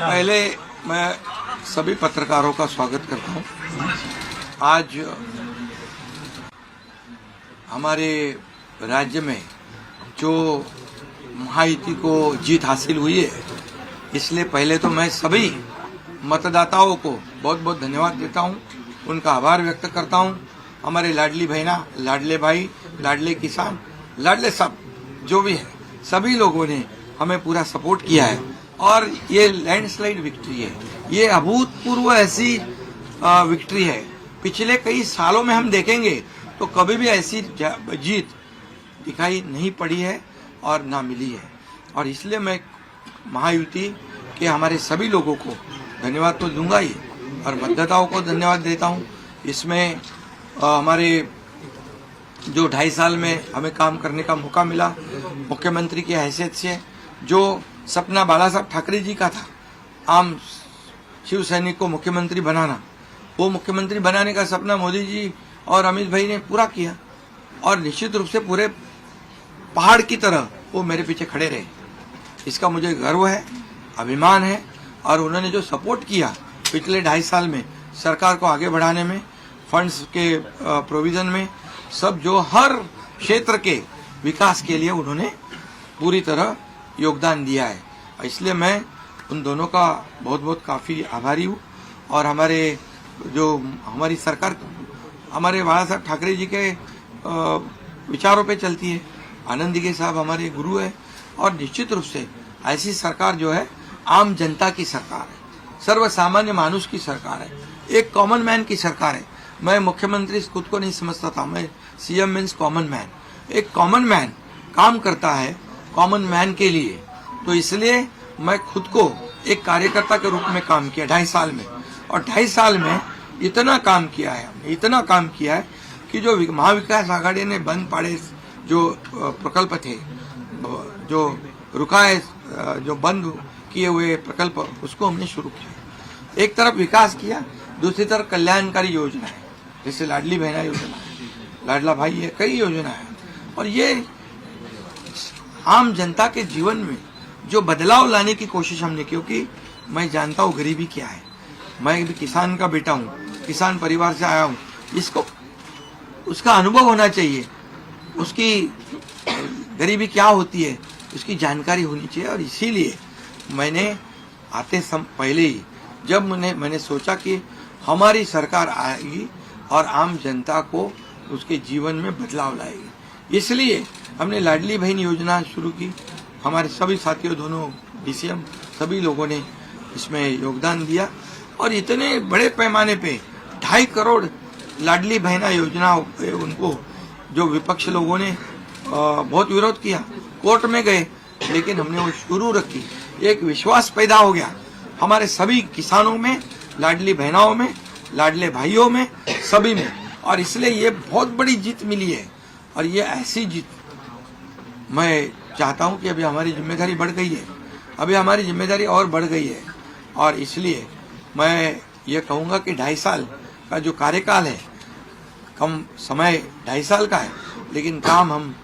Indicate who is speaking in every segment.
Speaker 1: पहले मैं सभी पत्रकारों का स्वागत करता हूं। आज हमारे राज्य में जो महायुति को जीत हासिल हुई है, इसलिए पहले तो मैं सभी मतदाताओं को बहुत बहुत धन्यवाद देता हूं, उनका आभार व्यक्त करता हूं। हमारे लाडली बहना, लाडले भाई, लाडले किसान, लाडले सब जो भी है, सभी लोगों ने हमें पूरा सपोर्ट किया है और ये लैंडस्लाइड विक्ट्री है। ये अभूतपूर्व ऐसी विक्ट्री है। पिछले कई सालों में हम देखेंगे तो कभी भी ऐसी जीत दिखाई नहीं पड़ी है और ना मिली है। और इसलिए मैं महायुति के हमारे सभी लोगों को धन्यवाद तो दूंगा ही और मतदाताओं को धन्यवाद देता हूं। इसमें हमारे जो 2.5 साल में हमें काम करने का मौका मिला, मुख्यमंत्री की हैसियत से जो सपना बाला साहब ठाकरे जी का था, आम शिव सैनिक को मुख्यमंत्री बनाना, वो मुख्यमंत्री बनाने का सपना मोदी जी और अमित भाई ने पूरा किया और निश्चित रूप से पूरे पहाड़ की तरह वो मेरे पीछे खड़े रहे। इसका मुझे गर्व है, अभिमान है। और उन्होंने जो सपोर्ट किया पिछले 2.5 साल में सरकार को आगे बढ़ाने में, फंड्स के प्रोविजन में, सब जो हर क्षेत्र के विकास के लिए उन्होंने पूरी तरह योगदान दिया है। इसलिए मैं उन दोनों का बहुत बहुत काफ़ी आभारी हूँ। और हमारी सरकार हमारे बाला साहब ठाकरे जी के विचारों पे चलती है। आनंद दिघे साहब हमारे गुरु है और निश्चित रूप से ऐसी सरकार जो है आम जनता की सरकार है, सर्वसामान्य मानुष की सरकार है, एक कॉमन मैन की सरकार है। मैं मुख्यमंत्री खुद को नहीं समझता था, मैं सीएम मीन्स कॉमन मैन। एक कॉमन मैन काम करता है कॉमन मैन के लिए, तो इसलिए मैं खुद को एक कार्यकर्ता के रूप में काम किया 2.5 साल में। और 2.5 साल में इतना काम किया है, हमने इतना काम किया है कि जो महाविकास आघाड़ी ने बंद पड़े जो प्रकल्प थे, जो रुकाए, जो बंद किए हुए प्रकल्प, उसको हमने शुरू किया। एक तरफ विकास किया, दूसरी तरफ कल्याणकारी योजना है, जैसे लाडली बहना योजना है, लाडला भाई है, कई योजना है। और ये आम जनता के जीवन में जो बदलाव लाने की कोशिश हमने, क्योंकि मैं जानता हूँ गरीबी क्या है। मैं भी किसान का बेटा हूँ, किसान परिवार से आया हूँ। इसको उसका अनुभव होना चाहिए, उसकी गरीबी क्या होती है उसकी जानकारी होनी चाहिए। और इसीलिए मैंने आते पहले ही जब मैंने सोचा कि हमारी सरकार आएगी और आम जनता को उसके जीवन में बदलाव लाएगी, इसलिए हमने लाडली बहन योजना शुरू की। हमारे सभी साथियों, दोनों डीसीएम, सभी लोगों ने इसमें योगदान दिया और इतने बड़े पैमाने पे 2.5 करोड़ लाडली बहना योजना उनको जो विपक्ष लोगों ने बहुत विरोध किया, कोर्ट में गए, लेकिन हमने वो शुरू रखी। एक विश्वास पैदा हो गया हमारे सभी किसानों में, लाडली बहनाओं में, लाडले भाइयों में, सभी में। और इसलिए ये बहुत बड़ी जीत मिली है। और ये ऐसी जीत मैं चाहता हूं कि अभी हमारी जिम्मेदारी बढ़ गई है, अभी हमारी जिम्मेदारी और बढ़ गई है। और इसलिए मैं ये कहूँगा कि 2.5 साल का जो कार्यकाल है, कम समय 2.5 साल का है, लेकिन काम हम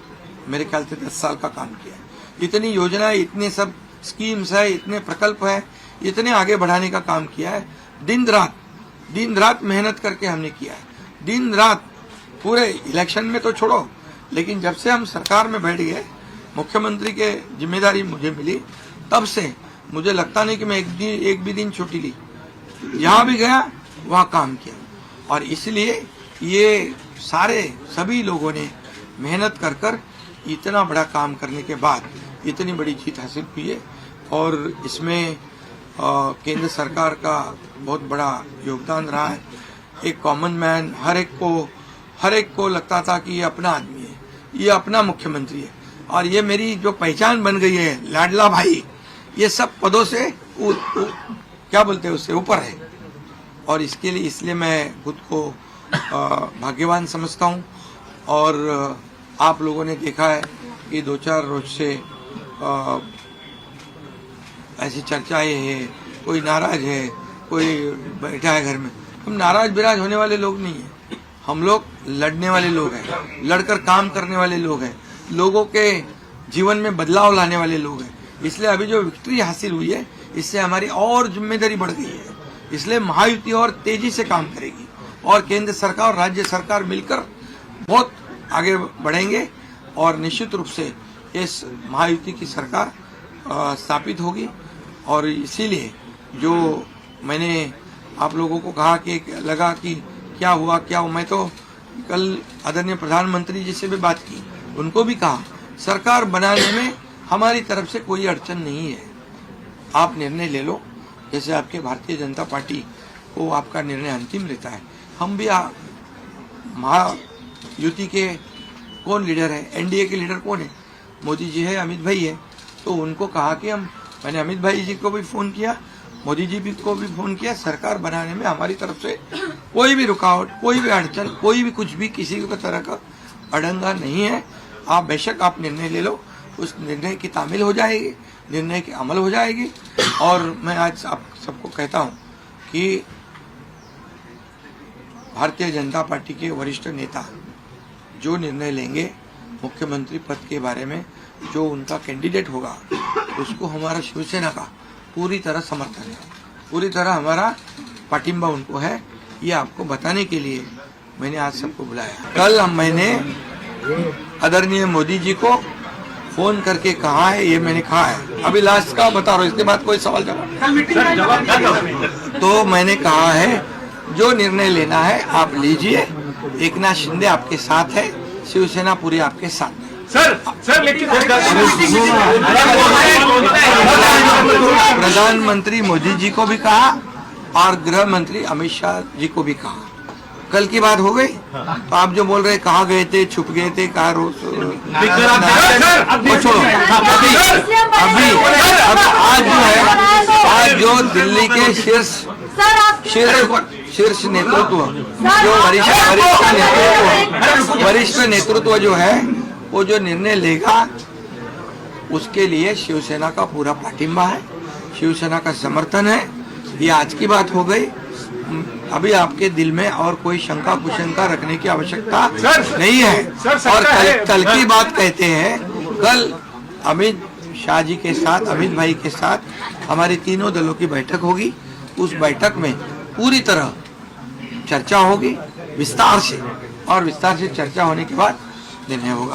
Speaker 1: मेरे ख्याल से 10 साल का काम किया है। इतनी योजनाएं, इतने सब स्कीम्स है, इतने प्रकल्प है, इतने आगे बढ़ाने का काम किया है। दिन रात मेहनत करके हमने किया है, दिन रात। पूरे इलेक्शन में तो छोड़ो, लेकिन जब से हम सरकार में बैठ गए, मुख्यमंत्री के जिम्मेदारी मुझे मिली, तब से मुझे लगता नहीं कि मैं एक भी दिन छुट्टी ली। जहाँ भी गया वहाँ काम किया। और इसलिए ये सभी लोगों ने मेहनत कर इतना बड़ा काम करने के बाद इतनी बड़ी जीत हासिल हुई है। और इसमें केंद्र सरकार का बहुत बड़ा योगदान रहा है। एक कॉमन मैन, हर एक को लगता था कि ये अपना आदमी है, ये अपना मुख्यमंत्री है। और ये मेरी जो पहचान बन गई है, लाडला भाई, ये सब पदों से क्या बोलते हैं, उससे ऊपर है। और इसलिए मैं खुद को भाग्यवान समझता हूँ। और आप लोगों ने देखा है कि 2-4 रोज से ऐसी चर्चाएं हैं, कोई नाराज है, कोई बैठा है घर में। हम नाराज बिराज होने वाले लोग नहीं हैं, हम लोग लड़ने वाले लोग हैं, लड़कर काम करने वाले लोग हैं, लोगों के जीवन में बदलाव लाने वाले लोग हैं। इसलिए अभी जो विक्ट्री हासिल हुई है, इससे हमारी और जिम्मेदारी बढ़ गई है। इसलिए महायुति और तेजी से काम करेगी और केंद्र सरकार और राज्य सरकार मिलकर बहुत आगे बढ़ेंगे और निश्चित रूप से इस महायुति की सरकार स्थापित होगी। और इसीलिए जो मैंने आप लोगों को कहा कि लगा कि क्या हुआ, मैं तो कल आदरणीय प्रधानमंत्री जी से भी बात की, उनको भी कहा सरकार बनाने में हमारी तरफ से कोई अड़चन नहीं है, आप निर्णय ले लो। जैसे आपके भारतीय जनता पार्टी को आपका निर्णय अंतिम रहता है, हम भी महायुति के कौन लीडर है, एनडीए के लीडर कौन है, मोदी जी है, अमित भाई है, तो उनको कहा कि मैंने अमित भाई जी को भी फोन किया, मोदी जी को भी फोन किया, सरकार बनाने में हमारी तरफ से कोई भी रुकावट, कोई भी अड़चन, कोई भी कुछ भी किसी भी तरह का अड़ंगा नहीं है। आप बेशक आप निर्णय ले लो, उस निर्णय की तामील हो जाएगी, निर्णय की अमल हो जाएगी। और मैं आज आप सबको कहता हूं कि भारतीय जनता पार्टी के वरिष्ठ नेता जो निर्णय लेंगे मुख्यमंत्री पद के बारे में, जो उनका कैंडिडेट होगा, उसको हमारा शिवसेना का पूरी तरह समर्थन है, पूरी तरह हमारा पाटिंबा उनको है। ये आपको बताने के लिए मैंने आज सबको बुलाया। कल मैंने आदरणीय मोदी जी को फोन करके कहा है, ये मैंने कहा है, अभी लास्ट का बता रहा हूँ, इसके बाद कोई सवाल जवाब। तो मैंने कहा है जो निर्णय लेना है आप लीजिए, एकनाथ शिंदे आपके साथ है, शिवसेना पूरी आपके साथ है।
Speaker 2: सर लेकिन
Speaker 1: प्रधानमंत्री मोदी जी को भी कहा और गृह मंत्री अमित शाह जी को भी कहा। कल की बात हो गई, तो आप जो बोल रहे कहाँ गए थे, छुप गए थे, कहाँ रोज छोड़ो। अभी आज जो है, आज जो दिल्ली के शीर्ष नेतृत्व, जो वरिष्ठ नेतृत्व जो है, वो जो निर्णय लेगा उसके लिए शिवसेना का पूरा पाटिंबा है, शिवसेना का समर्थन है। ये आज की बात हो गई, अभी आपके दिल में और कोई शंका कुशंका रखने की आवश्यकता नहीं है। और कल की बात कहते हैं, कल अमित शाह जी के साथ, अमित भाई के साथ हमारी तीनों दलों की बैठक होगी। उस बैठक में पूरी तरह चर्चा होगी विस्तार से, और विस्तार से चर्चा होने के बाद निर्णय होगा।